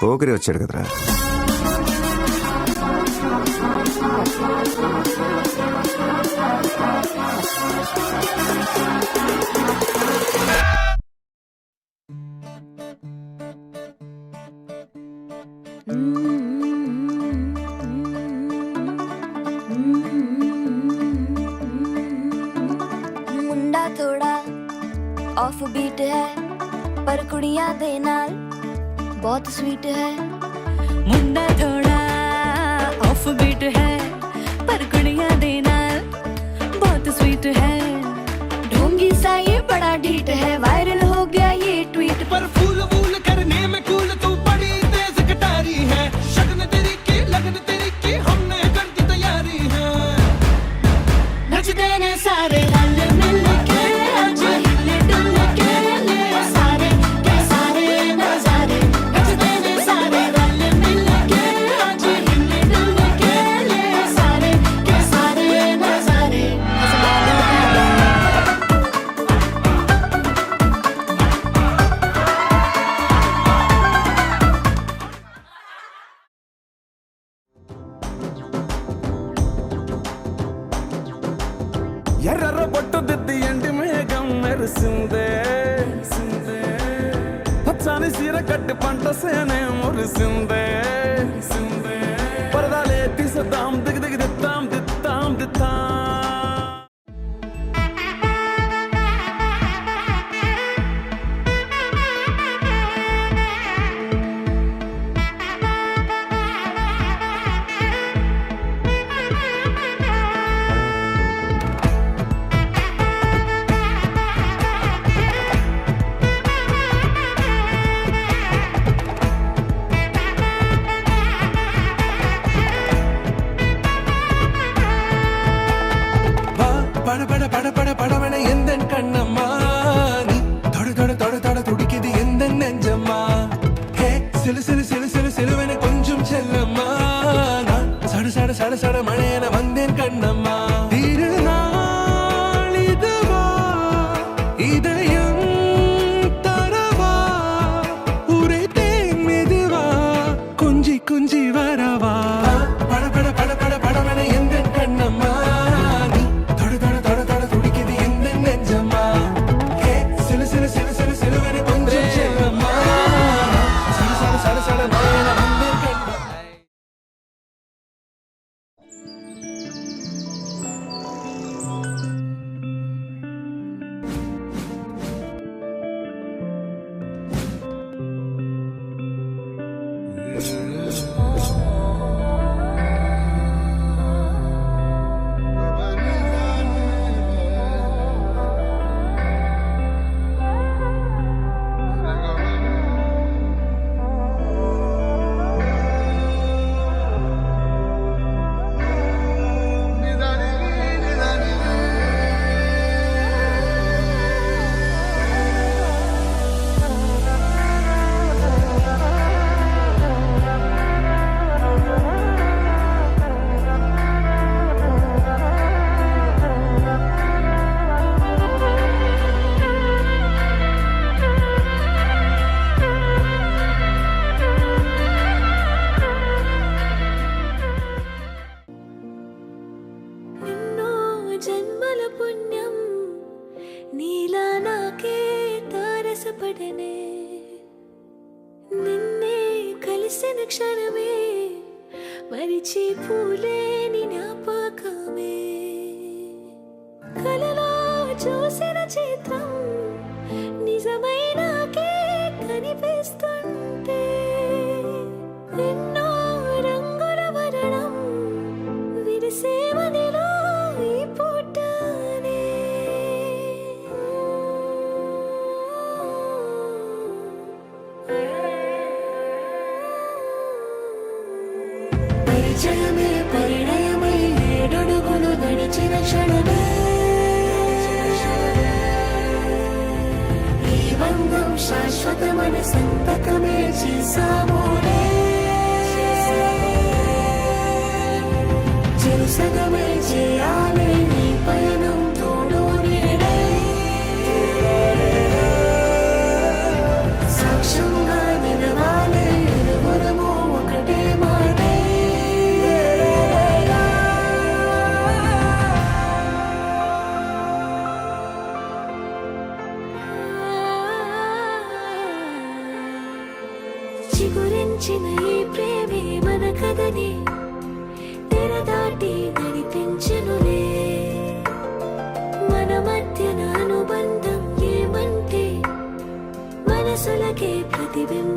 పోకరి వచ్చాడు కదరా. मुंडा थोड़ा ऑफ बीट है पर कुड़ियां दे नाल बहुत स्वीट है। मुंडा थोड़ा ऑफ बीट है पर कुड़ियां दे नाल बहुत स्वीट है। ढोंगी सा ये बड़ा ढीठ है, वायरल हो गया ये ट्वीट पर फूल वूल करने में कूल तू बड़ी तेज कटारी है। शगन तेरी की लगन तेरी की हमने कर दी तैयारी है। नचते ने सारे रल मिल के आज हिले डुल के ले सारे के सारे नजारे। नचते ने सारे रल मिल के आज हिले डुल के ले सारे के सारे नजारे। ఎర్ర బొట్టు దిద్ది ఎండి మేఘం మెరిసిందే, పచ్చని సీర కట్టి పంట సేనే మురిసిందే. పరదాలే తీసేద్దాం దిగి దిగి దిత్తాం దిత్తాం దిత్తాం. பட பட பட பட படவன எந்த கண்ணம்மா நீ தொட தொட தொட தொட துடிக்குது எந்த நெஞ்சம்மா. ஹே சிலு சிலு சிலு சிலு சிலுவன கொஞ்சம் செல்லம்மா நான் சட சட சட சட மழையன வந்தேன் கண்ணம்மா. திருநாள் இதுவா இதயம் தரவா உரைத்தேன் மெதுவா கொஞ்சி கொஞ்சி வரவா. பட பட பட பட படவன எந்த கண்ணம்மா நீ தொட தொட தொட தொட துடிக்குது எந்த நெஞ்சம்மா. ஹே சிலு சிலு சிலு சிலு சிலுவன கொஞ்சம் செல்லம்மா சட சட சட சட மழையன வந்தேன் கண்ணம்மா. జన్మల పుణ్యం నీలా నాకే తారసపడనే నిన్నే కలిసిన క్షణమే మరిచి పూలేని జ్ఞాపకమే కలలో చూసిన చిత్రం నిజమై నాకే కనిపిస్తుంటే ఎన్నో రంగుల వరణం విరిసేవనిలో ఈ పూటనే పరిచయమే పరిణయమై ఏడడుగులు నడిచిన క్షణమే చేసాములే చెరుసగమే చేయాలి నీ పయనం తోడు నీడై సాక్ష్యంగా నిలవాలి ఇరువురము ఒకటే మాటే చిగురించిన ఈ ప్రేమే మన కథని తెర దాటి నడిపించనులే మన మధ్యన అనుబంధం ఏమంటే మనసులకే ప్రతిబింబం